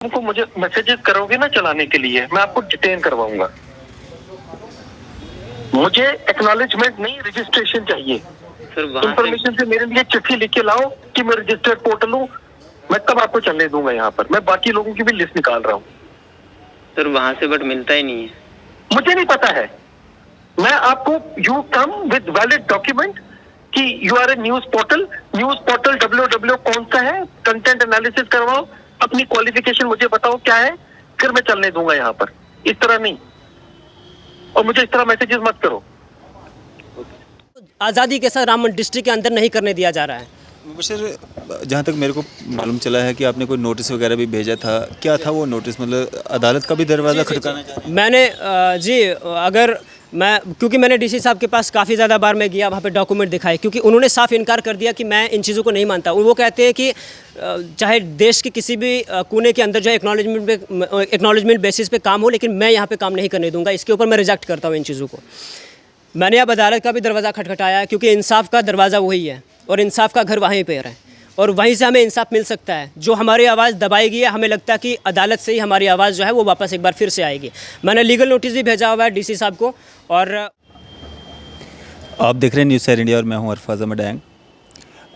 को मुझे मैसेजेस करोगे ना चलाने के लिए, मैं आपको डिटेन करवाऊंगा। मुझे एक्नॉलेजमेंट नहीं, रजिस्ट्रेशन चाहिए। सर वहाँ इंफॉर्मेशन से मेरे लिए चिट्ठी लिख के लाओ कि मैं रजिस्टर्ड पोर्टल हूँ, मैं तब आपको चलने दूंगा। यहाँ पर मैं बाकी लोगों की भी लिस्ट निकाल रहा हूँ। सर वहाँ से बट मिलता ही नहीं है। मुझे नहीं पता है। मैं आपको you come with valid document कि you are a news portal www कौन सा है, कंटेंट एनालिसिस करवाओ, अपनी क्वालिफिकेशन मुझे बताओ क्या है, फिर मैं चलने दूंगा यहाँ पर। इस तरह नहीं, और मुझे इस तरह मैसेजेस मत करो। आज़ादी के साथ राम डिस्ट्रिक्ट के अंदर नहीं करने दिया जा रहा है। मुबशर, जहाँ तक मेरे को मालूम चला है कि आपने कोई नोटिस वगैरह भी भेजा था, क्या था वो नोटिस? मतलब अदालत का भी दरवाज़ा खटकाना चाह रहे हैं? मैंने जी अगर मैं क्योंकि मैंने डीसी साहब के पास काफ़ी ज़्यादा बार मैं गया, वहाँ पे डॉक्यूमेंट दिखाए, क्योंकि उन्होंने साफ इनकार कर दिया कि मैं इन चीज़ों को नहीं मानता। वो कहते हैं कि चाहे देश के किसी भी कोने के अंदर जो है एक्नॉलेजमेंट बेसिस पे काम हो, लेकिन मैं यहाँ पे काम नहीं करने दूंगा। इसके ऊपर मैं रिजेक्ट करता हूँ इन चीज़ों को। मैंने अब अदालत का भी दरवाज़ा खटखटाया, क्योंकि इंसाफ का दरवाज़ा वही है और इंसाफ का घर वहीं पर है, और वहीं से हमें इंसाफ मिल सकता है। जो हमारी आवाज़ दबाई गई है, हमें लगता है कि अदालत से ही हमारी आवाज़ जो है वो वापस एक बार फिर से आएगी। मैंने लीगल नोटिस भी भेजा हुआ है डीसी साहब को। और आप देख रहे हैं न्यूज़ सैर इंडिया और मैं हूं अरफाज अहमद डैंग।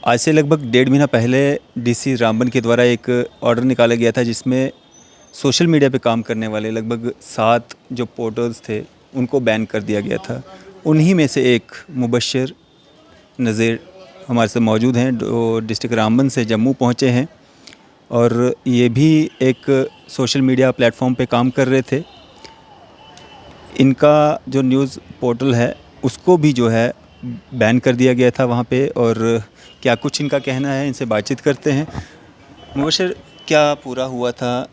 आज से लगभग 1.5 महीना पहले डीसी रामबन के द्वारा एक ऑर्डर निकाला गया था, जिसमें सोशल मीडिया पे काम करने वाले लगभग 7 जो पोर्टल्स थे उनको बैन कर दिया गया था। उन्हीं में से एक मुबशर नज़ीर हमारे साथ मौजूद हैं, जो डिस्ट्रिक्ट रामबन से जम्मू पहुंचे हैं, और ये भी एक सोशल मीडिया प्लेटफॉर्म पे काम कर रहे थे। इनका जो न्यूज़ पोर्टल है उसको भी जो है बैन कर दिया गया था वहाँ पे, और क्या कुछ इनका कहना है, इनसे बातचीत करते हैं। मुबशर, क्या पूरा हुआ था,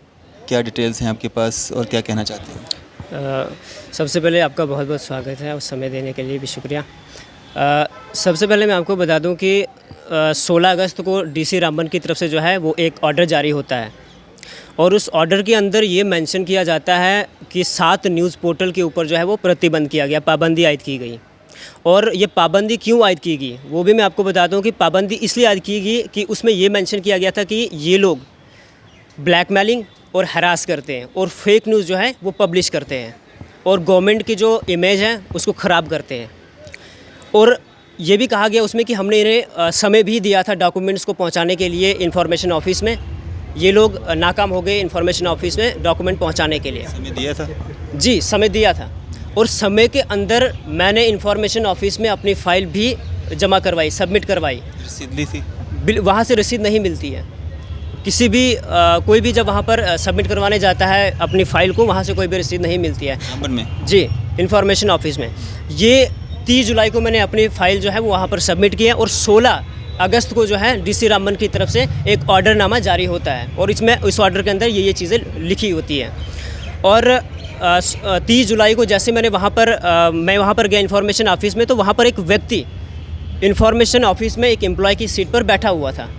क्या डिटेल्स हैं आपके पास और क्या कहना चाहते हैं? सबसे पहले आपका बहुत बहुत स्वागत है और समय देने के लिए भी शुक्रिया। सबसे पहले मैं आपको बता दूं कि 16 अगस्त को डीसी रामबन की तरफ से जो है वो एक ऑर्डर जारी होता है, और उस ऑर्डर के अंदर ये मेंशन किया जाता है कि 7 न्यूज़ पोर्टल के ऊपर जो है वो प्रतिबंध किया गया, पाबंदी आयद की गई। और ये पाबंदी क्यों आयद की गई वो भी मैं आपको बता दूं कि पाबंदी इसलिए आयद की गई कि उसमें ये मेंशन किया गया था कि ये लोग ब्लैकमेलिंग और हरास करते हैं और फेक न्यूज़ जो है वो पब्लिश करते हैं, और गवर्नमेंट की जो इमेज है उसको ख़राब करते हैं। और ये भी कहा गया उसमें कि हमने इन्हें समय भी दिया था डॉक्यूमेंट्स को पहुंचाने के लिए इंफॉर्मेशन ऑफिस में। ये लोग नाकाम हो गए इंफॉर्मेशन ऑफिस में डॉक्यूमेंट पहुंचाने के लिए। समय दिया था? जी, समय दिया था, और समय के अंदर मैंने इंफॉर्मेशन ऑफिस में अपनी फ़ाइल भी जमा करवाई, सबमिट करवाई। रसीद ली थी? वहाँ से रसीद नहीं मिलती है किसी भी कोई भी जब वहाँ पर सबमिट करवाने जाता है अपनी फ़ाइल को, वहाँ से कोई भी रसीद नहीं मिलती है। रामबन में? जी, इंफॉर्मेशन ऑफिस में। ये 30 जुलाई को मैंने अपनी फ़ाइल जो है वो वहाँ पर सबमिट किया, और 16 अगस्त को जो है डीसी रामबन की तरफ से एक ऑर्डरनामा जारी होता है, और इसमें इस ऑर्डर के अंदर ये चीज़ें लिखी होती हैं। और 30 जुलाई को जैसे मैं वहाँ पर गया इंफॉर्मेशन ऑफिस में, तो वहाँ पर एक व्यक्ति इंफॉर्मेशन ऑफिस में एक एम्प्लॉय की सीट पर बैठा हुआ था।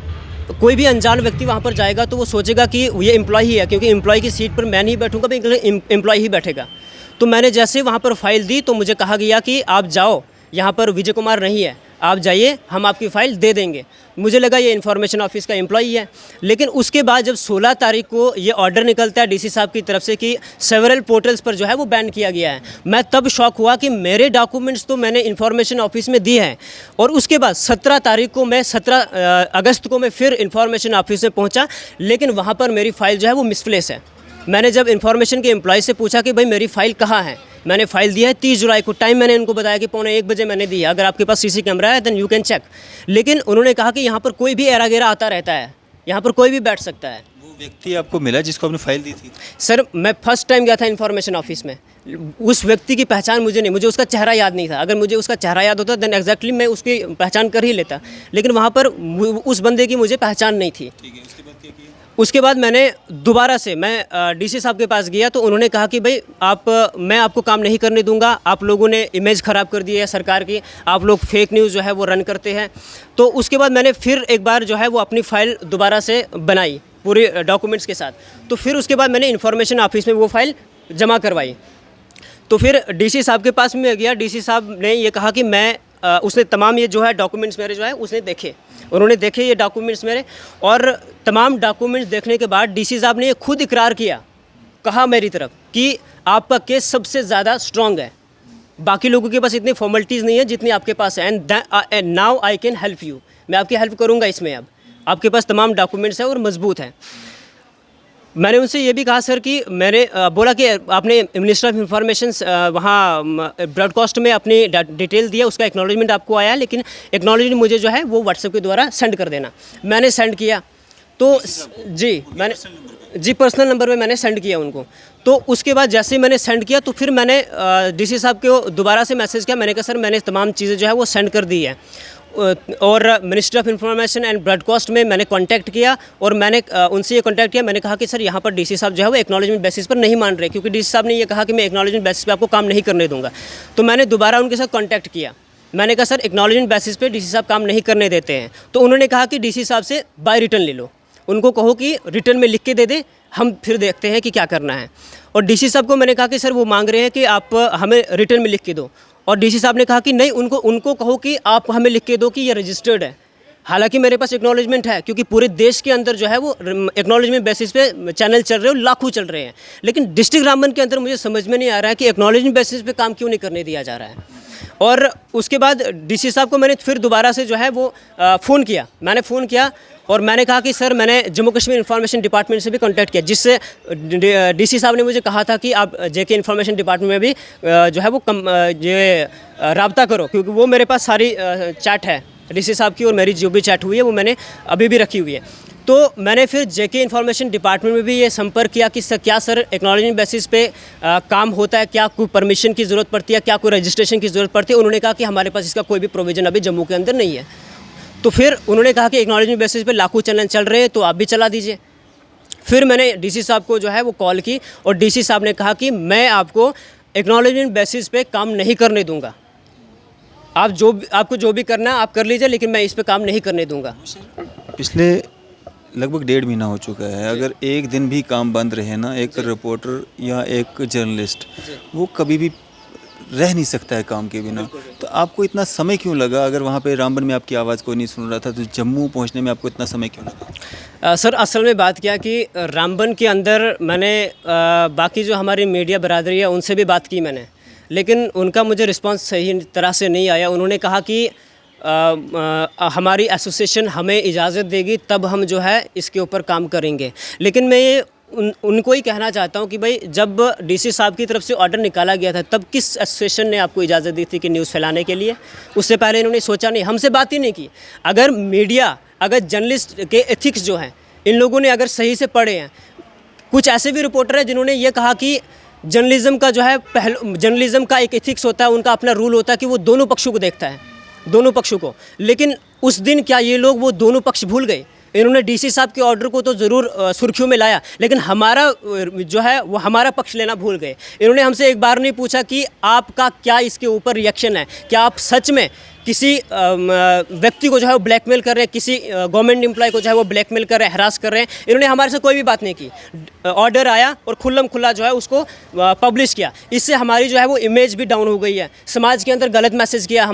तो कोई भी अनजान व्यक्ति वहाँ पर जाएगा तो वो सोचेगा कि ये एम्प्लॉय ही है, क्योंकि एम्प्लॉय की सीट पर मैं नहीं बैठूंगा, एम्प्लॉय ही बैठेगा। तो मैंने जैसे वहाँ पर फ़ाइल दी तो मुझे कहा गया कि आप जाओ, यहाँ पर विजय कुमार नहीं है, आप जाइए, हम आपकी फ़ाइल दे देंगे। मुझे लगा ये इन्फॉर्मेशन ऑफिस का एम्प्लॉई है। लेकिन उसके बाद जब 16 तारीख को ये ऑर्डर निकलता है डीसी साहब की तरफ से कि सेवरल पोर्टल्स पर जो है वो बैन किया गया है, मैं तब शॉक हुआ कि मेरे डॉक्यूमेंट्स तो मैंने इन्फॉर्मेशन ऑफिस में दिए हैं। और उसके बाद 17 तारीख को मैं 17 अगस्त को मैं फिर इन्फॉर्मेशन ऑफिस में पहुँचा, लेकिन वहाँ पर मेरी फ़ाइल जो है वो मिसप्लेस है। मैंने जब इन्फॉर्मेशन के एम्प्लॉय से पूछा कि भाई मेरी फ़ाइल कहाँ है, मैंने फ़ाइल दिया है 30 जुलाई को, टाइम मैंने इनको बताया कि 12:45 बजे मैंने दी है, अगर आपके पास सीसी कैमरा है देन यू कैन चेक। लेकिन उन्होंने कहा कि यहाँ पर कोई भी एरा गेरा आता रहता है, यहाँ पर कोई भी बैठ सकता है। वो व्यक्ति आपको मिला जिसको आपने फ़ाइल दी थी? सर, मैं फर्स्ट टाइम गया था इन्फॉर्मेशन ऑफिस में, उस व्यक्ति की पहचान मुझे नहीं, मुझे उसका चेहरा याद नहीं था। अगर मुझे उसका चेहरा याद होता देन एग्जैक्टली मैं उसकी पहचान कर ही लेता, लेकिन वहाँ पर उस बंदे की मुझे पहचान नहीं थी। ठीक है, उसके बाद क्या किया? उसके बाद मैंने दोबारा से मैं डीसी साहब के पास गया, तो उन्होंने कहा कि भाई मैं आपको काम नहीं करने दूंगा, आप लोगों ने इमेज ख़राब कर दी है सरकार की, आप लोग फेक न्यूज़ जो है वो रन करते हैं। तो उसके बाद मैंने फिर एक बार जो है वो अपनी फ़ाइल दोबारा से बनाई पूरे डॉक्यूमेंट्स के साथ। तो फिर उसके बाद मैंने इन्फॉर्मेशन ऑफिस में वो फ़ाइल जमा करवाई। तो फिर डीसी साहब के पास में गया, डीसी साहब ने ये कहा कि मैं उसने तमाम ये जो है डॉक्यूमेंट्स मेरे जो है उसने देखे, उन्होंने देखे ये डॉक्यूमेंट्स मेरे, और तमाम डॉक्यूमेंट्स देखने के बाद डीसी साहब ने ये खुद इकरार किया, कहा मेरी तरफ कि आपका केस सबसे ज़्यादा स्ट्रॉन्ग है, बाकी लोगों के पास इतनी फॉर्मेलिटीज़ नहीं है जितनी आपके पास है, and now I can help you, मैं आपकी हेल्प करूँगा इसमें, अब आपके पास तमाम डॉक्यूमेंट्स हैं और मजबूत हैं। मैंने उनसे ये भी कहा सर कि मैंने बोला कि आपने मिनिस्टर ऑफ इंफॉर्मेशन वहाँ ब्रॉडकास्ट में अपनी डिटेल दिया, उसका एक्नॉलेजमेंट आपको आया, लेकिन एक्नॉलेजमेंट मुझे जो है वो व्हाट्सएप के द्वारा सेंड कर देना। मैंने सेंड किया तो जी पर्सनल नंबर पे मैंने सेंड किया उनको। तो उसके बाद जैसे ही मैंने सेंड किया तो फिर मैंने डीसी साहब को दोबारा से मैसेज किया, मैंने कहा सर मैंने तमाम चीज़ें जो है वो सेंड कर दी है, और ministry of information and broadcast में मैंने कांटेक्ट किया और मैंने उनसे ये कांटेक्ट किया, मैंने कहा कि सर यहाँ पर डीसी साहब जो है वो एक्नॉलेजमेंट बेसिस पर नहीं मान रहे, क्योंकि डीसी साहब ने ये कहा कि मैं एक्नॉलेजमेंट बेसिस पे आपको काम नहीं करने दूंगा। तो मैंने दोबारा उनके साथ कांटेक्ट किया, मैंने कहा सर एक्नॉलेजमेंट बेसिस पे डीसी साहब काम नहीं करने देते हैं। तो उन्होंने कहा कि डीसी साहब से बाय रिटर्न ले लो, उनको कहो कि रिटर्न में लिख के दे दे, हम फिर देखते हैं कि क्या करना है। और डीसी साहब को मैंने कहा कि सर वो मांग रहे हैं कि आप हमें रिटर्न में लिख के दो, और डीसी साहब ने कहा कि नहीं, उनको कहो कि आप हमें लिख के दो कि ये रजिस्टर्ड है। हालांकि मेरे पास एक्नॉलेजमेंट है, क्योंकि पूरे देश के अंदर जो है वो एक्नॉलेजमेंट बेसिस पे चैनल चल रहे हैं, लाखों चल रहे हैं, लेकिन डिस्ट्रिक्ट रामबन के अंदर मुझे समझ में नहीं आ रहा है कि एक्नॉलेजमेंट बेसिस पे काम क्यों नहीं करने दिया जा रहा है। और उसके बाद डीसी साहब को मैंने फिर दोबारा से जो है वो फ़ोन किया और मैंने कहा कि सर मैंने जम्मू कश्मीर इंफॉर्मेशन डिपार्टमेंट से भी कांटेक्ट किया, जिससे डीसी साहब ने मुझे कहा था कि आप जेके इंफॉर्मेशन डिपार्टमेंट में भी जो है वो ये राब्ता करो, क्योंकि वो मेरे पास सारी चैट है डीसी साहब की, और मेरी जो भी चैट हुई है वो मैंने अभी भी रखी हुई है। तो मैंने फिर जेके इंफॉर्मेशन डिपार्टमेंट में भी ये संपर्क किया कि सर क्या सर एक्नॉलेजमेंट बेसिस पे काम होता है, क्या कोई परमिशन की ज़रूरत पड़ती है, क्या कोई रजिस्ट्रेशन की ज़रूरत पड़ती है। उन्होंने कहा कि हमारे पास इसका कोई भी प्रोविज़न अभी जम्मू के अंदर नहीं है। तो फिर उन्होंने कहा कि एक्नॉलेजमेंट बेसिस पे लाखों चैनल चल रहे हैं, तो आप भी चला दीजिए। फिर मैंने डीसी साहब को जो है वो कॉल की, और डीसी साहब ने कहा कि मैं आपको एक्नॉलेजमेंट बेसिस पे काम नहीं करने दूंगा, आपको जो भी करना है आप कर लीजिए, लेकिन मैं इस पे काम नहीं करने दूंगा। पिछले लगभग 1.5 महीना हो चुका है, अगर एक दिन भी काम बंद रहे ना, एक रिपोर्टर या एक जर्नलिस्ट वो कभी भी रह नहीं सकता है काम के बिना। तो आपको इतना समय क्यों लगा? अगर वहाँ पे रामबन में आपकी आवाज़ कोई नहीं सुन रहा था, तो जम्मू पहुँचने में आपको इतना समय क्यों लगा? सर असल में बात क्या कि रामबन के अंदर मैंने बाकी जो हमारी मीडिया बरादरी है उनसे भी बात की मैंने, लेकिन उनका मुझे रिस्पांस सही तरह से नहीं आया। उन्होंने कहा कि हमारी एसोसिएशन हमें इजाज़त देगी तब हम जो है इसके ऊपर काम करेंगे। लेकिन मैं ये उनको ही कहना चाहता हूँ कि भाई जब डीसी साहब की तरफ से ऑर्डर निकाला गया था तब किस एसोसिएशन ने आपको इजाज़त दी थी कि न्यूज़ फैलाने के लिए? उससे पहले इन्होंने सोचा नहीं, हमसे बात ही नहीं की। अगर मीडिया, अगर जर्नलिस्ट के एथिक्स जो हैं इन लोगों ने अगर सही से पढ़े हैं, कुछ ऐसे भी रिपोर्टर हैं जिन्होंने ये कहा कि जर्नलिज्म का जो है जर्नलिज्म का एक एथिक्स होता है, उनका अपना रूल होता है कि वो दोनों पक्षों को देखता है, दोनों पक्षों को। लेकिन उस दिन क्या ये लोग वो दोनों पक्ष भूल गए? इन्होंने डीसी साहब के ऑर्डर को तो ज़रूर सुर्खियों में लाया, लेकिन हमारा जो है वो हमारा पक्ष लेना भूल गए। इन्होंने हमसे एक बार नहीं पूछा कि आपका क्या इसके ऊपर रिएक्शन है, क्या आप सच में किसी व्यक्ति को जो है वो ब्लैकमेल कर रहे हैं, किसी गवर्नमेंट एम्प्लॉय को जो है वो ब्लैकमेल कर रहे हैं, हरास कर रहे हैं। इन्होंने हमारे से कोई भी बात नहीं की। ऑर्डर आया और खुल्लम खुल्ला जो है उसको पब्लिश किया। इससे हमारी जो है वो इमेज भी डाउन हो गई है, समाज के अंदर गलत मैसेज किया,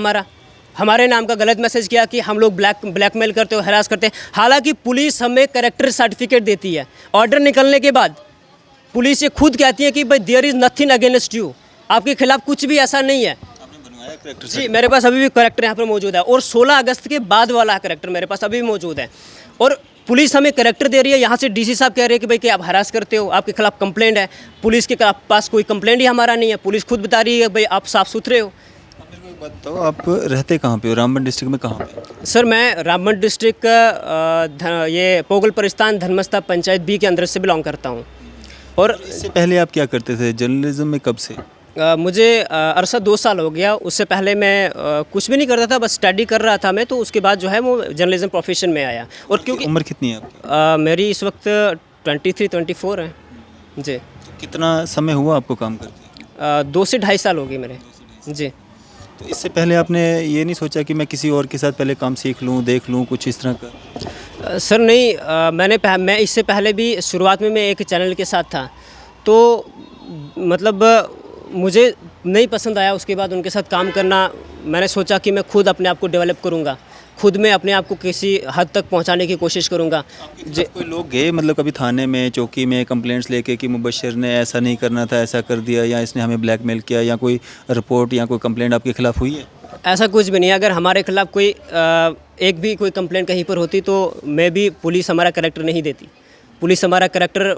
हमारे नाम का गलत मैसेज किया कि हम लोग ब्लैकमेल करते हो, हरास करते हैं। हालांकि पुलिस हमें कैरेक्टर सर्टिफिकेट देती है। ऑर्डर निकलने के बाद पुलिस ये खुद कहती है कि भाई there is nothing against you, आपके खिलाफ कुछ भी ऐसा नहीं है। जी, मेरे पास अभी भी कैरेक्टर यहाँ पर मौजूद है, और 16 अगस्त के बाद वाला कैरेक्टर मेरे पास अभी भी मौजूद है। और पुलिस हमें कैरेक्टर दे रही है, यहाँ से डीसी साहब कह रहे हैं कि भाई कि आप हरास करते हो, आपके खिलाफ कंप्लेंट है। पुलिस के पास कोई कंप्लेंट ही हमारा नहीं है, पुलिस खुद बता रही है भाई आप साफ़ सुथरे हो। बताओ, आप रहते कहाँ पे हो? रामबन डिस्ट्रिक्ट में कहाँ पे? सर मैं रामबन डिस्ट्रिक्ट का ये पोगल परिस्तान धर्मस्था पंचायत बी के अंदर से बिलोंग करता हूँ। और इससे पहले आप क्या करते थे? जर्नलिज्म में कब से? मुझे अरसा 2 साल हो गया। उससे पहले मैं कुछ भी नहीं करता था, बस स्टडी कर रहा था मैं। तो उसके बाद जो है वो जर्नलिज्म प्रोफेशन में आया। और क्योंकि उम्र कितनी है आपकी? मेरी इस वक्त 23-24 है जी। तो कितना समय हुआ आपको काम करते? 2 से 2.5 साल हो गए मेरे जी। तो इससे पहले आपने ये नहीं सोचा कि मैं किसी और के साथ पहले काम सीख लूँ, देख लूँ, कुछ इस तरह का? सर नहीं, मैं इससे पहले भी शुरुआत में मैं एक चैनल के साथ था, तो मतलब मुझे नहीं पसंद आया। उसके बाद उनके साथ काम करना, मैंने सोचा कि मैं खुद अपने आप को डेवलप करूँगा, खुद में अपने आप को किसी हद तक पहुंचाने की कोशिश करूँगा। कोई लोग गए मतलब कभी थाने में, चौकी में कंप्लेंट्स लेके कि मुबशर ने ऐसा नहीं करना था, ऐसा कर दिया, या इसने हमें ब्लैकमेल किया, या कोई रिपोर्ट या कोई कंप्लेंट आपके खिलाफ हुई है? ऐसा कुछ भी नहीं है। अगर हमारे खिलाफ कोई एक भी कोई कंप्लेंट कहीं पर होती तो मैं भी, पुलिस हमारा करैक्टर नहीं देती, पुलिस हमारा करैक्टर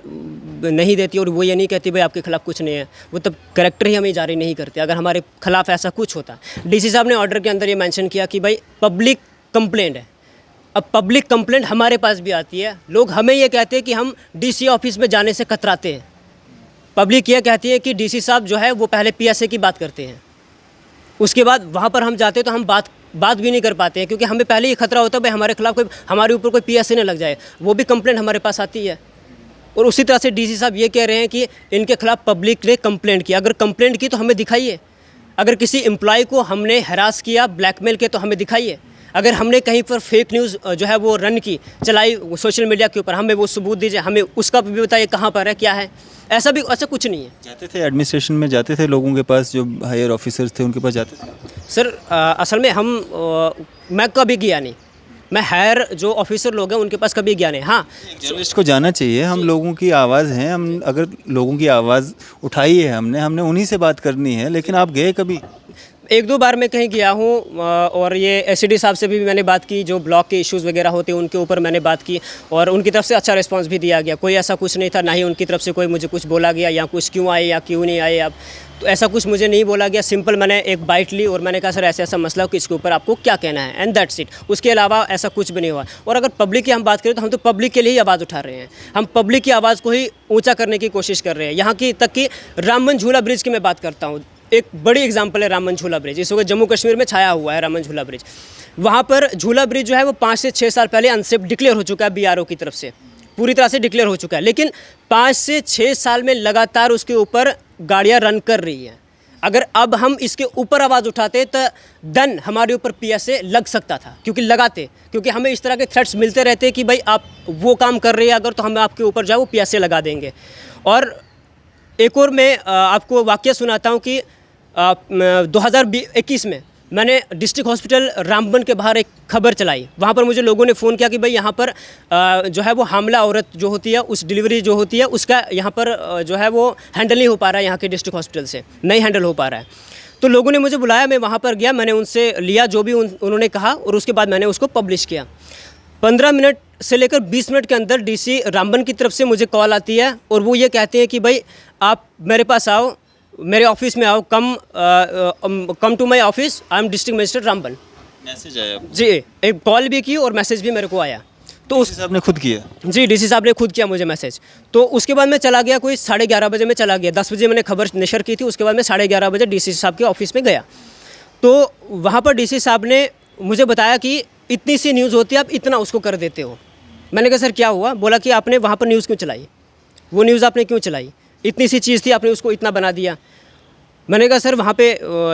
नहीं देती और वो ये नहीं कहती भाई आपके खिलाफ कुछ नहीं है, वो तब करैक्टर ही हमें जारी नहीं करते अगर हमारे खिलाफ ऐसा कुछ होता। डीसी साहब ने ऑर्डर के अंदर ये मेंशन किया कि भाई पब्लिक कंप्लेंट है। अब पब्लिक कंप्लेंट हमारे पास भी आती है, लोग हमें ये कहते हैं कि हम डीसी ऑफिस में जाने से कतराते हैं। पब्लिक ये कहती है कि डीसी साहब जो है वो पहले पीएसए की बात करते हैं, उसके बाद वहाँ पर हम जाते तो हम बात भी नहीं कर पाते हैं, क्योंकि हमें पहले ही खतरा होता है भाई हमारे खिलाफ कोई, हमारे ऊपर कोई पीएसए न लग जाए, वो भी कंप्लेंट हमारे पास आती है। और उसी तरह से डीसी साहब ये कह रहे हैं कि इनके खिलाफ पब्लिक ने कंप्लेंट किया। अगर कंप्लेंट की तो हमें दिखाइए, अगर किसी एम्प्लॉय को हमने हरास किया, ब्लैकमेल किया तो हमें दिखाइए। अगर हमने कहीं पर फेक न्यूज़ जो है वो रन की, चलाई सोशल मीडिया के ऊपर, हमें वो सबूत दीजिए, हमें उसका भी बताइए कहाँ पर है, क्या है। ऐसा कुछ नहीं है। जाते थे एडमिनिस्ट्रेशन में, जाते थे लोगों के पास, जो हायर ऑफिसर्स थे उनके पास जाते थे? सर असल में मैं कभी गया नहीं, मैं हायर जो ऑफिसर लोग हैं उनके पास कभी गया नहीं। हाँ, जर्नलिस्ट को जाना चाहिए, हम लोगों की आवाज़ हैं, हम अगर लोगों की आवाज़ उठाई है हमने उन्हीं से बात करनी है। लेकिन आप गए कभी? एक दो बार मैं कहीं गया हूँ और ये एसडी साहब से भी मैंने बात की, जो ब्लॉक के इश्यूज़ वगैरह होते हैं उनके ऊपर मैंने बात की और उनकी तरफ से अच्छा रिस्पांस भी दिया गया। कोई ऐसा कुछ नहीं था, ना ही उनकी तरफ से कोई मुझे कुछ बोला गया या कुछ क्यों आए या क्यों नहीं आए आप, तो ऐसा कुछ मुझे नहीं बोला गया। सिंपल मैंने एक बाइट ली और मैंने कहा सर ऐसा मसला हो कि इसके ऊपर आपको क्या कहना है, एंड दैट्स इट। उसके अलावा ऐसा कुछ भी नहीं हुआ। और अगर पब्लिक की हम बात करें तो हम तो पब्लिक के लिए ही आवाज़ उठा रहे हैं, हम पब्लिक की आवाज़ को ही ऊँचा करने की कोशिश कर रहे हैं। यहाँ की तक कि रामबन झूला ब्रिज की मैं बात करता हूँ, एक बड़ी एग्जांपल है रामबन झूला ब्रिज। इस वक्त जम्मू कश्मीर में छाया हुआ है रामबन झूला ब्रिज। वहाँ पर झूला ब्रिज जो है वो 5 से 6 साल पहले अनसेफ डिक्लेयर हो चुका है, बीआरओ की तरफ से पूरी तरह से डिक्लेयर हो चुका है। लेकिन 5 से 6 साल में लगातार उसके ऊपर गाड़ियाँ रन कर रही हैं। अगर अब हम इसके ऊपर आवाज़ उठाते तो देन हमारे ऊपर पीएसए लग सकता था, क्योंकि हमें इस तरह के थ्रेट्स मिलते रहते हैं कि भाई आप वो काम कर रहे हैं अगर, तो हम आपके ऊपर जो है वो पीएसए लगा देंगे। और एक और मैं आपको वाक़या सुनाता हूँ कि 2021 में मैंने डिस्ट्रिक्ट हॉस्पिटल रामबन के बाहर एक खबर चलाई। वहाँ पर मुझे लोगों ने फ़ोन किया कि भाई यहाँ पर जो है वो हामला औरत जो होती है, उस डिलीवरी जो होती है उसका यहाँ पर जो है वो हैंडल नहीं हो पा रहा है, यहाँ के डिस्ट्रिक्ट हॉस्पिटल से नहीं हैंडल हो पा रहा है। तो लोगों ने मुझे बुलाया, मैं वहाँ पर गया, मैंने उनसे लिया जो भी उन्होंने कहा और उसके बाद मैंने उसको पब्लिश किया। 15 मिनट से लेकर 20 मिनट के अंदर डीसी रामबन की तरफ से मुझे कॉल आती है और वो ये कहते हैं कि भाई आप मेरे पास आओ, मेरे ऑफिस में आओ, come to my office, I am district magistrate Ramban. Message आया जी, एक कॉल भी की और मैसेज भी मेरे को आया। तो उस साहब ने खुद किया? जी, डीसी साहब ने खुद किया मुझे मैसेज। तो उसके बाद मैं चला गया, कोई 11:30 बजे मैं चला गया। 10 बजे मैंने खबर नशर की थी, उसके बाद मैं 11:30 बजे डीसी साहब के ऑफिस में गया। तो वहाँ पर डीसी साहब ने मुझे बताया कि इतनी सी न्यूज़ होती है, आप इतना उसको कर देते हो। मैंने कहा सर क्या हुआ? बोला कि आपने वहाँ पर न्यूज़ क्यों चलाई, वो न्यूज़ आपने क्यों चलाई, इतनी सी चीज़ थी आपने उसको इतना बना दिया। मैंने कहा सर वहाँ पे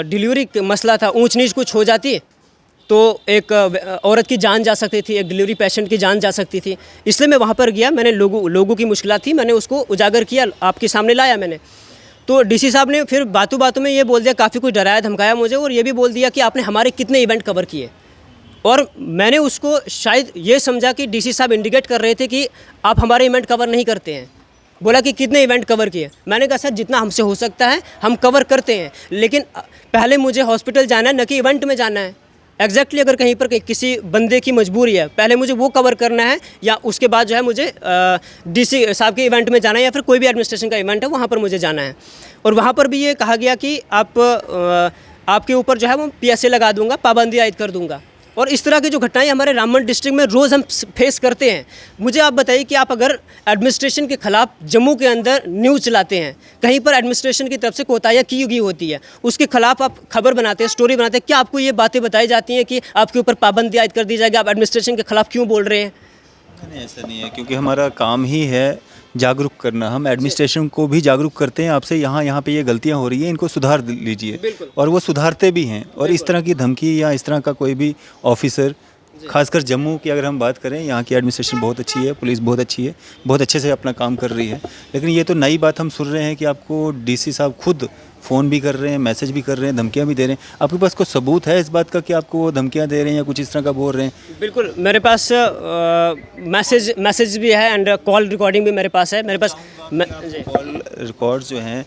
डिलीवरी मसला था, ऊंच नीच कुछ हो जाती तो एक औरत की जान जा सकती थी, एक डिलीवरी पेशेंट की जान जा सकती थी, इसलिए मैं वहाँ पर गया। मैंने लोगों की मुश्किलात थी, मैंने उसको उजागर किया, आपके सामने लाया मैंने। तो डीसी साहब ने फिर बातों बातों में ये बोल दिया, काफ़ी कुछ डराया धमकाया मुझे और ये भी बोल दिया कि आपने हमारे कितने इवेंट कवर किए। और मैंने उसको शायद ये समझा कि डीसी साहब इंडिकेट कर रहे थे कि आप हमारे इवेंट कवर नहीं करते हैं। बोला कि कितने इवेंट कवर किए। मैंने कहा सर जितना हमसे हो सकता है हम कवर करते हैं, लेकिन पहले मुझे हॉस्पिटल जाना है, न कि इवेंट में जाना है। एग्जैक्टली अगर कहीं पर किसी बंदे की मजबूरी है, पहले मुझे वो कवर करना है या उसके बाद जो है मुझे डीसी साहब के इवेंट में जाना है या फिर कोई भी एडमिनिस्ट्रेशन का इवेंट है वहाँ पर मुझे जाना है। और वहाँ पर भी ये कहा गया कि आपके ऊपर जो है वो पीएसए लगा दूंगा, पाबंदी आयद कर दूंगा। और इस तरह की जो घटनाएं हमारे रामबन डिस्ट्रिक्ट में रोज़ हम फेस करते हैं। मुझे आप बताइए कि आप अगर एडमिनिस्ट्रेशन के ख़िलाफ़ जम्मू के अंदर न्यूज़ चलाते हैं, कहीं पर एडमिनिस्ट्रेशन की तरफ से कोताहियाँ की गई होती है, उसके खिलाफ आप खबर बनाते हैं, स्टोरी बनाते हैं, क्या आपको ये बातें बताई जाती हैं कि आपके ऊपर पाबंदी आयद कर दी जाएगी, आप एडमिनिस्ट्रेशन के खिलाफ क्यों बोल रहे हैं? नहीं, ऐसा नहीं है, क्योंकि हमारा काम ही है जागरूक करना। हम एडमिनिस्ट्रेशन को भी जागरूक करते हैं आपसे, यहाँ पे ये गलतियाँ हो रही हैं, इनको सुधार लीजिए, और वो सुधारते भी हैं। और इस तरह की धमकी या इस तरह का कोई भी ऑफिसर, खासकर जम्मू की अगर हम बात करें, यहाँ की एडमिनिस्ट्रेशन बहुत अच्छी है, पुलिस बहुत अच्छी है, बहुत अच्छे से अपना काम कर रही है। लेकिन ये तो नई बात हम सुन रहे हैं कि आपको डीसी साहब खुद फ़ोन भी कर रहे हैं, मैसेज भी कर रहे हैं, धमकियाँ भी दे रहे हैं। आपके पास कोई सबूत है इस बात का कि आपको वो धमकियाँ दे रहे हैं या कुछ इस तरह का बोल रहे हैं? बिल्कुल मेरे पास मैसेज भी है एंड कॉल रिकॉर्डिंग भी मेरे पास है। मेरे पास जी कॉल रिकॉर्ड्स जो हैं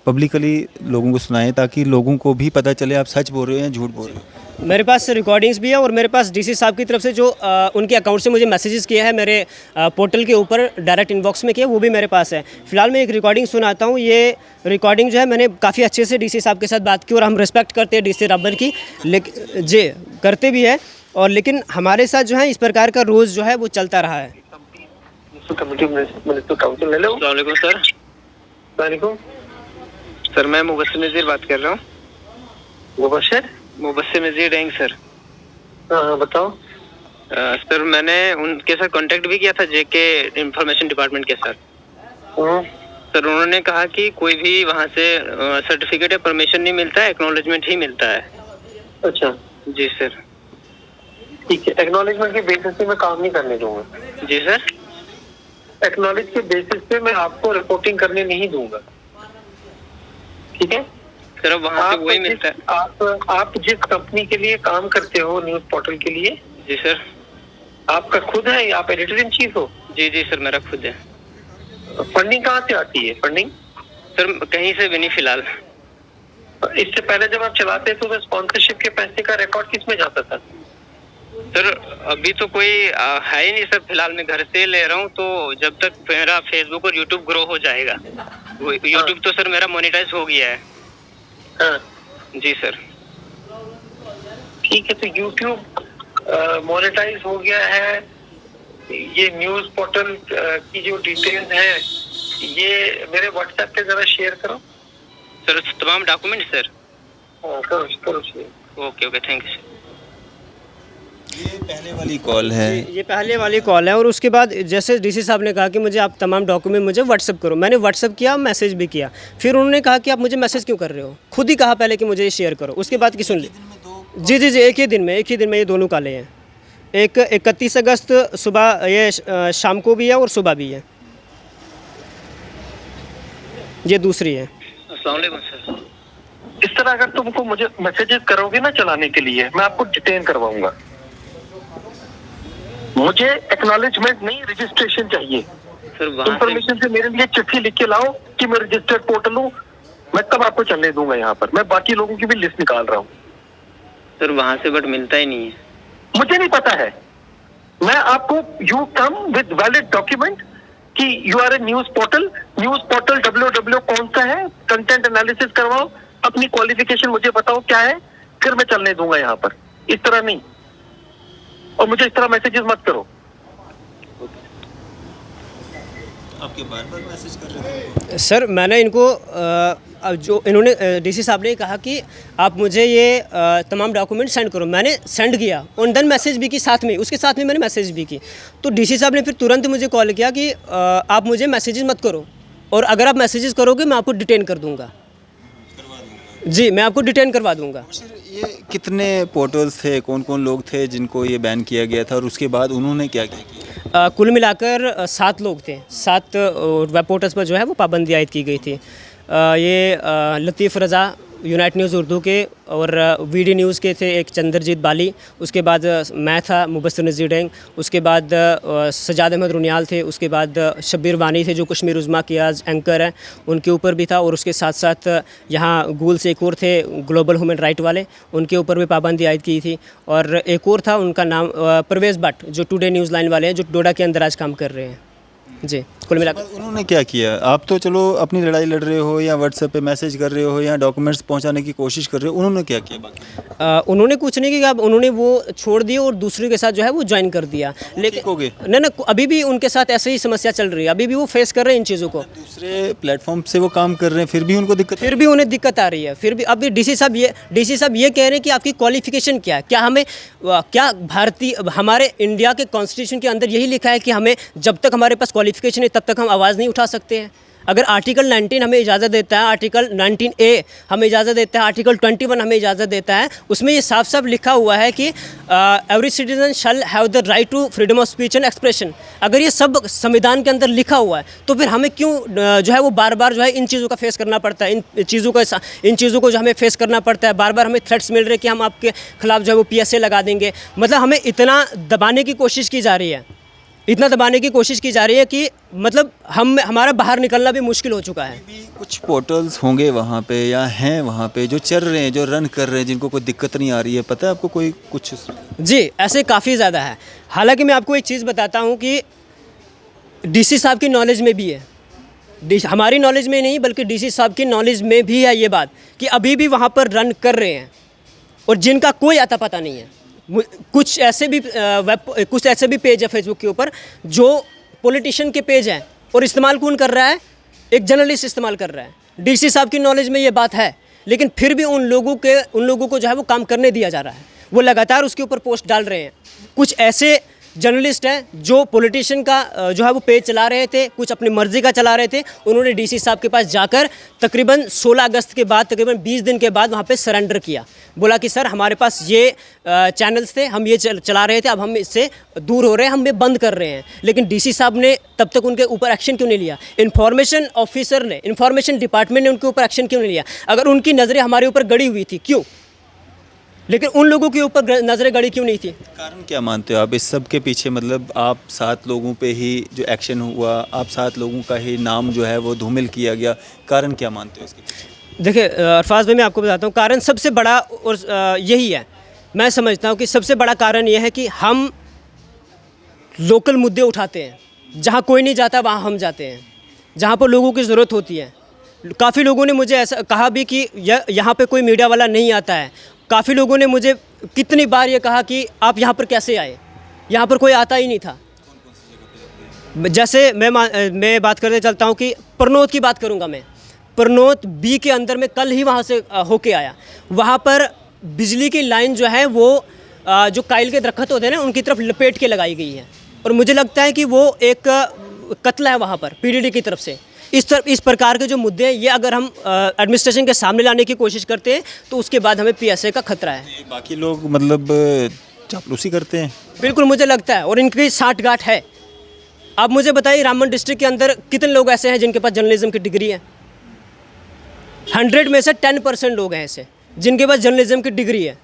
पब्लिकली लोगों को सुनाएं ताकि लोगों को भी पता चले आप सच बोल रहे हो या झूठ बोल रहे हो। मेरे पास रिकॉर्डिंग्स भी है और मेरे पास डीसी साहब की तरफ से जो उनके अकाउंट से मुझे मैसेजेस किए हैं मेरे पोर्टल के ऊपर डायरेक्ट इनबॉक्स में किए, वो भी मेरे पास है। फिलहाल मैं एक रिकॉर्डिंग सुनाता हूँ। ये रिकॉर्डिंग जो है मैंने काफ़ी अच्छे से डीसी साहब के साथ बात की और हम रिस्पेक्ट करते हैं डीसी रामबन की, लेकिन जी करते भी है, और लेकिन हमारे साथ जो है इस प्रकार का रोज़ जो है वो चलता रहा है। काउंसिल ले लो। अस्सलाम वालेकुम सर। वालेकुम। सर मैं मुबस्सिर नज़ीर बात कर रहा हूँ। मुबस्सिर नज़ीर डेंग सर। हाँ बताओ। सर मैंने उनके साथ कांटेक्ट भी किया था जेके इंफॉर्मेशन डिपार्टमेंट के साथ। सर उन्होंने कहा कि कोई भी वहाँ से सर्टिफिकेट या परमिशन नहीं मिलता है, एक्नॉलेजमेंट ही मिलता है। अच्छा जी सर। ठीक है, एक्नॉलेजमेंट के बेसिस पे मैं काम नहीं करने दूंगा। जी सर। एक्नॉलेज के बेसिस पे मैं आपको रिपोर्टिंग करने नहीं दूंगा, ठीक है? सर अब वहाँ से वही मिलता है। आप जिस कंपनी के लिए काम करते हो, न्यूज पोर्टल के लिए, जी सर। आपका खुद है या आप एडिटर इन चीफ हो? जी जी सर मेरा खुद है। फंडिंग कहाँ से आती है? फंडिंग सर कहीं से भी नहीं फिलहाल। इससे पहले जब आप चलाते थे तो स्पॉन्सरशिप के पैसे का रिकॉर्ड किस में जाता था? सर अभी तो कोई है ही नहीं सर, फिलहाल मैं घर से ले रहा हूँ, तो जब तक मेरा फेसबुक और यूट्यूब ग्रो हो जाएगा। यूट्यूब तो सर मेरा मोनेटाइज हो गया है। हाँ जी सर। ठीक है, तो यूट्यूब मोनेटाइज हो गया है। ये न्यूज पोर्टल की जो डिटेल्स है ये मेरे व्हाट्सएप पे जरा शेयर करो। सर तमाम डॉक्यूमेंट सर। हाँ करो share. Okay okay thank you sir. ये पहले वाली कॉल है। ये पहले वाली कॉल है और उसके बाद जैसे डीसी साहब ने कहा कि मुझे आप तमाम डॉक्यूमेंट मुझे व्हाट्सअप करो, मैंने व्हाट्सअप किया, मैसेज भी किया। फिर उन्होंने कहा कि आप मुझे मैसेज क्यों कर रहे हो, खुद ही कहा पहले कि मुझे ये शेयर करो, उसके बाद की सुन ली। जी जी जी एक ही दिन में ये दोनों कॉलें हैं। एक 31 अगस्त सुबह, ये शाम को भी है और सुबह भी है, ये दूसरी है। अस्सलाम वालेकुम सर। इस तरह अगर तुमको मुझे मैसेजेस करोगे ना चलाने के लिए, मैं आपको डिटेन करवाऊंगा। मुझे एक्नॉलेजमेंट नहीं, रजिस्ट्रेशन चाहिए। सर वहाँ इंफॉर्मेशन से मेरे लिए चिट्ठी लिख के लाओ कि मैं रजिस्टर्ड पोर्टल हूँ, मैं तब आपको चलने दूंगा यहाँ पर। मैं बाकी लोगों की भी लिस्ट निकाल रहा हूँ। सर वहाँ से बट मिलता ही नहीं है। मुझे नहीं पता है। मैं आपको you come with valid document कि you are a news portal www कौन सा है, कंटेंट एनालिसिस करवाओ, अपनी क्वालिफिकेशन मुझे बताओ क्या है, फिर मैं चलने दूंगा यहाँ पर। इस तरह नहीं, और मुझे इस तरह मैसेजेस मत करो। आपके बार मैसेज कर रहे थे सर मैंने इनको जो इन्होंने डीसी साहब ने कहा कि आप मुझे ये तमाम डॉक्यूमेंट सेंड करो, मैंने सेंड किया और देन मैसेज भी की साथ में, उसके साथ में मैंने मैसेज भी की। तो डीसी साहब ने फिर तुरंत मुझे कॉल किया कि आप मुझे मैसेजेस मत करो, और अगर आप मैसेजेस करोगे मैं आपको डिटेन कर दूंगा। जी मैं आपको डिटेन करवा दूंगा। ये कितने पोर्टल्स थे, कौन कौन लोग थे जिनको ये बैन किया गया था और उसके बाद उन्होंने क्या किया? कुल मिलाकर 7 लोग थे। 7 वेब पोर्टल्स पर जो है वो पाबंदी आयद की गई थी। ये लतीफ़ रज़ा यूनाइट न्यूज़ उर्दू के, और वीडी न्यूज़ के थे एक चंद्रजीत बाली, उसके बाद मैं था मुबस्सिर नज़ीर डेंग, उसके बाद सजाद अहमद रुनियाल थे, उसके बाद शब्बीर वानी थे जो कश्मीर उज़्मा के आज एंकर हैं, उनके ऊपर भी था, और उसके साथ साथ यहाँ गूल से एक और थे ग्लोबल ह्यूमन राइट वाले, उनके ऊपर भी पाबंदी आयद की थी। और एक और था, उनका नाम परवेज़ भट्ट, जो टुडे न्यूज़ लाइन वाले हैं, जो डोडा के अंदर आज काम कर रहे हैं। जी कुल मिलाकर उन्होंने क्या किया? आप तो चलो अपनी लड़ाई लड़ रहे हो या व्हाट्सएप पे मैसेज कर रहे हो या डॉक्यूमेंट्स पहुंचाने की कोशिश कर रहे हो, उन्होंने क्या किया बाकी? उन्होंने कुछ नहीं किया, उन्होंने वो छोड़ दिया और दूसरे के साथ जो है वो ज्वाइन कर दिया। लेकिन हो गए? नहीं, अभी भी उनके साथ ऐसे ही समस्या चल रही है, अभी भी वो फेस कर रहे हैं इन चीज़ों को। दूसरे प्लेटफॉर्म से वो काम कर रहे हैं, फिर भी उनको दिक्कत? फिर भी उन्हें दिक्कत आ रही है। फिर भी अभी डीसी साहब ये कह रहे हैं कि आपकी क्वालिफिकेशन क्या है, क्या हमें क्या भारतीय हमारे इंडिया के कॉन्स्टिट्यूशन के अंदर यही लिखा है कि हमें जब तक हमारे पास क्वालिफिकेशन है तब तक हम आवाज़ नहीं उठा सकते हैं। अगर आर्टिकल 19 हमें इजाज़त देता है, आर्टिकल 19A हमें इजाज़त देता है, आर्टिकल 21 हमें इजाज़त देता है, उसमें ये साफ साफ लिखा हुआ है कि every citizen shall have the right to freedom of speech and expression. अगर ये सब संविधान के अंदर लिखा हुआ है तो फिर हमें क्यों जो है वो बार बार जो है इन चीज़ों का फेस करना पड़ता है, इन चीज़ों को जो हमें फेस करना पड़ता है, बार बार हमें थ्रेट्स मिल रहे हैं कि हम आपके खिलाफ जो है वो PSA लगा देंगे। मतलब हमें इतना दबाने की कोशिश की जा रही है, इतना दबाने की कोशिश की जा रही है कि मतलब हमारा बाहर निकलना भी मुश्किल हो चुका है। कुछ पोर्टल्स होंगे वहाँ पे या हैं वहाँ पे जो चल रहे हैं, जो रन कर रहे हैं, जिनको कोई दिक्कत नहीं आ रही है, पता है आपको कोई कुछ? जी, ऐसे काफ़ी ज़्यादा है। हालांकि मैं आपको एक चीज़ बताता हूँ कि DC साहब की नॉलेज में भी है, हमारी नॉलेज में नहीं बल्कि DC साहब की नॉलेज में भी है ये बात कि अभी भी वहाँ पर रन कर रहे हैं और जिनका कोई आता पता नहीं है। कुछ ऐसे भी पेज है फेसबुक के ऊपर जो पॉलिटिशियन के पेज हैं और इस्तेमाल कौन कर रहा है? एक जर्नलिस्ट इस्तेमाल कर रहा है। DC साहब की नॉलेज में ये बात है, लेकिन फिर भी उन लोगों को जो है वो काम करने दिया जा रहा है, वो लगातार उसके ऊपर पोस्ट डाल रहे हैं। कुछ ऐसे जर्नलिस्ट हैं जो पॉलिटिशियन का जो है वो पेज चला रहे थे, कुछ अपनी मर्ज़ी का चला रहे थे। उन्होंने DC साहब के पास जाकर तकरीबन 16 अगस्त के बाद, तकरीबन 20 दिन के बाद वहाँ पे सरेंडर किया। बोला कि सर हमारे पास ये चैनल्स थे, हम ये चला रहे थे, अब हम इससे दूर हो रहे हैं, हम ये बंद कर रहे हैं। लेकिन DC साहब ने तब तक उनके ऊपर एक्शन क्यों नहीं लिया? इन्फॉर्मेशन ऑफिसर ने, इन्फॉर्मेशन डिपार्टमेंट ने उनके ऊपर एक्शन क्यों नहीं लिया? अगर उनकी नज़रें हमारे ऊपर गड़ी हुई थी, क्यों? लेकिन उन लोगों के ऊपर नज़रें गड़ी क्यों नहीं थी? कारण क्या मानते हो आप इस सब के पीछे? मतलब आप 7 लोगों पे ही जो एक्शन हुआ, आप 7 लोगों का ही नाम जो है वो धूमिल किया गया, कारण क्या मानते हो इसके पीछे? देखिए अरफाज भाई, मैं आपको बताता हूँ कारण सबसे बड़ा और यही है। मैं समझता हूँ कि सबसे बड़ा कारण यह है कि हम लोकल मुद्दे उठाते हैं, जहाँ कोई नहीं जाता वहाँ हम जाते हैं, जहाँ पर लोगों की ज़रूरत होती है। काफ़ी लोगों ने मुझे ऐसा कहा भी कि यहाँ पे कोई मीडिया वाला नहीं आता है। काफ़ी लोगों ने मुझे कितनी बार ये कहा कि आप यहाँ पर कैसे आए, यहाँ पर कोई आता ही नहीं था। जैसे मैं बात करते चलता हूँ कि परनोत की बात करूँगा मैं। परनोत B के अंदर में कल ही वहाँ से होके आया। वहाँ पर बिजली की लाइन जो है वो जो काइल के दरख्त होते हैं ना, उनकी तरफ लपेट के लगाई गई है और मुझे लगता है कि वो एक कत्ल है वहाँ पर PDD की तरफ से। इस प्रकार के जो मुद्दे हैं ये अगर हम एडमिनिस्ट्रेशन के सामने लाने की कोशिश करते हैं तो उसके बाद हमें PSA का खतरा है। बाकी लोग मतलब चापलूसी करते हैं? बिल्कुल, मुझे लगता है, और इनकी साठगांठ है। आप मुझे बताइए रामबन डिस्ट्रिक्ट के अंदर कितने लोग ऐसे हैं जिनके पास जर्नलिज्म की डिग्री है? 100 में से 10% लोग हैं ऐसे जिनके पास जर्नलिज्म की डिग्री है,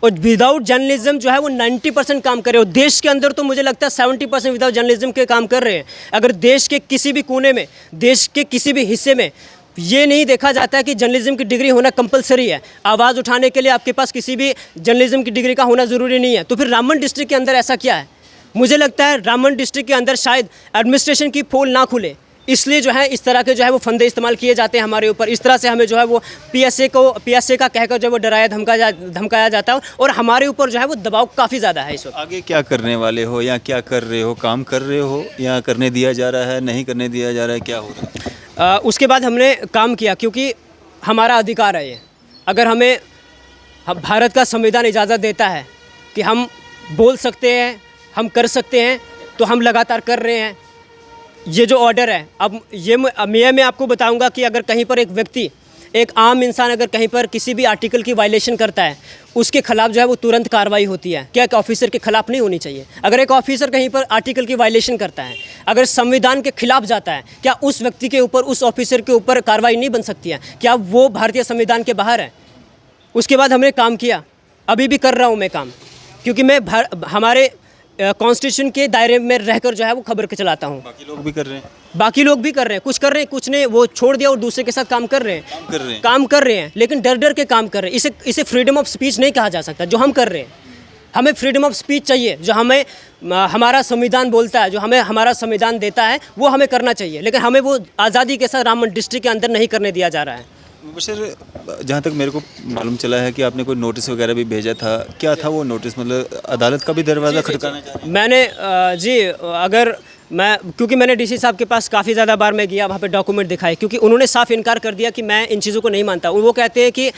और विदाउट जर्नलिज्म जो है वो 90% काम कर रहे हो। देश के अंदर तो मुझे लगता है 70% विदाउट जर्नलिज्म के काम कर रहे हैं। अगर देश के किसी भी कोने में, देश के किसी भी हिस्से में ये नहीं देखा जाता है कि जर्नलिज्म की डिग्री होना कंपलसरी है, आवाज़ उठाने के लिए आपके पास किसी भी जर्नलिज्म की डिग्री का होना ज़रूरी नहीं है, तो फिर रामबन डिस्ट्रिक्ट के अंदर ऐसा क्या है? मुझे लगता है रामबन डिस्ट्रिक्ट के अंदर शायद एडमिनिस्ट्रेशन की पोल ना खुले, इसलिए जो है इस तरह के जो है वो फंदे इस्तेमाल किए जाते हैं हमारे ऊपर। इस तरह से हमें जो है वो PSA का कहकर जो है वो डराया धमकाया जाता है और हमारे ऊपर जो है वो दबाव काफ़ी ज़्यादा है इस वक्त। आगे क्या करने वाले हो या क्या कर रहे हो? काम कर रहे हो या करने दिया जा रहा है, नहीं करने दिया जा रहा है, क्या हो रहा है? उसके बाद हमने काम किया क्योंकि हमारा अधिकार है ये। अगर हमें भारत का संविधान इजाज़त देता है कि हम बोल सकते हैं, हम कर सकते हैं, तो हम लगातार कर रहे हैं। ये जो ऑर्डर है, अब ये मैं आपको बताऊंगा कि अगर कहीं पर एक व्यक्ति, एक आम इंसान अगर कहीं पर किसी भी आर्टिकल की वायलेशन करता है, उसके खिलाफ जो है वो तुरंत कार्रवाई होती है। क्या एक ऑफिसर के खिलाफ नहीं होनी चाहिए? अगर एक ऑफिसर कहीं पर आर्टिकल की वायलेशन करता है, अगर संविधान के खिलाफ जाता है, क्या उस व्यक्ति के ऊपर, उस ऑफिसर के ऊपर कार्रवाई नहीं बन सकती है? क्या वो भारतीय संविधान के बाहर है? उसके बाद हमने काम किया, अभी भी कर रहा हूँ मैं काम, क्योंकि मैं हमारे कॉन्स्टिट्यूशन के दायरे में रहकर जो है वो खबर के चलाता हूँ। बाकी लोग भी कर रहे हैं? बाकी लोग भी कर रहे हैं, कुछ कर रहे हैं, कुछ ने वो छोड़ दिया और दूसरे के साथ काम कर रहे हैं, काम कर रहे हैं, लेकिन डर डर के काम कर रहे हैं। इसे फ्रीडम ऑफ स्पीच नहीं कहा जा सकता जो हम कर रहे हैं। हमें फ्रीडम ऑफ स्पीच चाहिए, जो हमें हमारा संविधान बोलता है, जो हमें हमारा संविधान देता है, वो हमें करना चाहिए, लेकिन हमें वो आज़ादी के साथ रामबन डिस्ट्रिक्ट के अंदर नहीं करने दिया जा रहा है। मुबशर, जहाँ तक मेरे को मालूम चला है कि आपने कोई नोटिस वगैरह भी भेजा था, क्या था वो नोटिस? मतलब अदालत का भी दरवाज़ा खटकाना चाह रहे हैं? मैंने जी, अगर मैं, क्योंकि मैंने DC साहब के पास काफ़ी ज़्यादा बार मैं गया, वहाँ पे डॉक्यूमेंट दिखाए, क्योंकि उन्होंने साफ इनकार कर दिया कि मैं इन चीज़ों को नहीं मानता। वो कहते हैं कि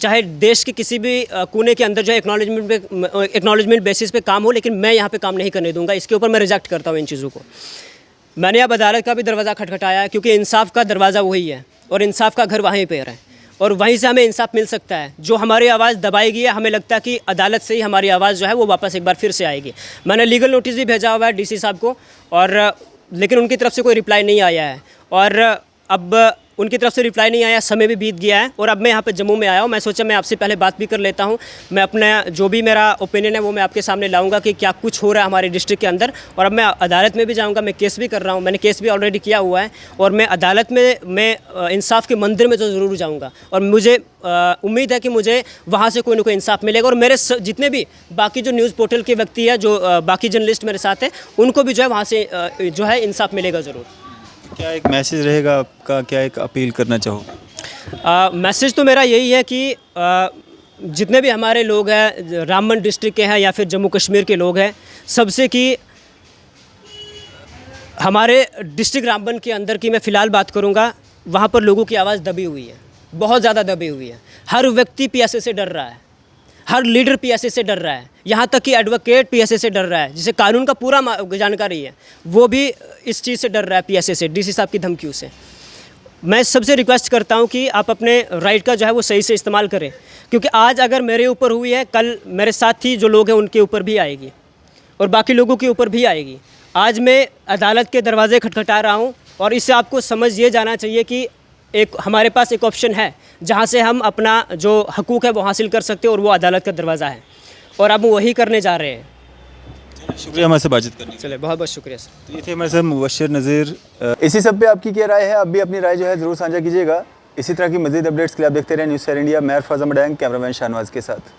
चाहे देश के किसी भी कोने के अंदर जो है एक्नॉलेजमेंट बेसिस पे काम हो, लेकिन मैं यहाँ पे काम नहीं करने दूंगा। इसके ऊपर मैं रिजेक्ट करता हूँ इन चीज़ों को। मैंने अब अदालत का भी दरवाज़ा खटखटाया है, क्योंकि इंसाफ का दरवाज़ा वही है और इंसाफ का घर वहीं पर है और वहीं से हमें इंसाफ मिल सकता है। जो हमारी आवाज़ दबाई गई है, हमें लगता है कि अदालत से ही हमारी आवाज़ जो है वो वापस एक बार फिर से आएगी। मैंने लीगल नोटिस भी भेजा हुआ है डीसी साहब को, और लेकिन उनकी तरफ से कोई रिप्लाई नहीं आया है, और अब उनकी तरफ से रिप्लाई नहीं आया, समय भी बीत गया है और अब मैं यहाँ पे जम्मू में आया हूँ। मैं सोचा मैं आपसे पहले बात भी कर लेता हूँ, मैं अपना जो भी मेरा ओपिनियन है वो मैं आपके सामने लाऊंगा कि क्या कुछ हो रहा है हमारे डिस्ट्रिक्ट के अंदर। और अब मैं अदालत में भी जाऊँगा, मैं केस भी कर रहा हूँ, मैंने केस भी ऑलरेडी किया हुआ है और मैं अदालत में मैं इंसाफ के मंदिर में तो ज़रूर जाऊँगा और मुझे उम्मीद है कि मुझे वहाँ से कोई ना कोई इंसाफ मिलेगा। और मेरे जितने भी बाकी जो न्यूज़ पोर्टल के व्यक्ति है, जो बाकी जर्नलिस्ट मेरे साथ हैं, उनको भी जो है वहाँ से जो है इंसाफ मिलेगा ज़रूर। क्या एक मैसेज रहेगा आपका, क्या एक अपील करना चाहोगे? मैसेज तो मेरा यही है कि जितने भी हमारे लोग हैं, रामबन डिस्ट्रिक्ट के हैं या फिर जम्मू कश्मीर के लोग हैं, सबसे कि हमारे डिस्ट्रिक्ट रामबन के अंदर की मैं फ़िलहाल बात करूंगा, वहाँ पर लोगों की आवाज़ दबी हुई है, बहुत ज़्यादा दबी हुई है। हर व्यक्ति पीएसए से डर रहा है, हर लीडर पीएसए से डर रहा है, यहाँ तक कि एडवोकेट पीएसए से डर रहा है, जिसे कानून का पूरा जानकारी है, वो भी इस चीज़ से डर रहा है, पीएसए से, डीसी साहब की धमकियों से। मैं सबसे रिक्वेस्ट करता हूँ कि आप अपने राइट का जो है वो सही से इस्तेमाल करें, क्योंकि आज अगर मेरे ऊपर हुई है, कल मेरे साथी जो लोग हैं उनके ऊपर भी आएगी और बाकी लोगों के ऊपर भी आएगी। आज मैं अदालत के दरवाजे खटखटा रहा हूँ और इससे आपको समझ ये जाना चाहिए कि एक हमारे पास एक ऑप्शन है जहाँ से हम अपना जो हकूक़ है वो हासिल कर सकते हैं, और वो अदालत का दरवाज़ा है और अब वही करने जा रहे हैं। शुक्रिया हमारे से बातचीत करने के लिए। चलिए, बहुत बहुत शुक्रिया सर। तो ये थे हमारे साथ मुबश्शिर नज़ीर। इसी सब पे आपकी क्या राय है? आप भी अपनी राय जो है ज़रूर साझा कीजिएगा। इसी तरह की मज़ीद अपडेट्स के लिए आप देखते रहें न्यूज़ 7 इंडिया। मैं अरफाज़ अहमद, कैमरामैन शाहनवाज के साथ।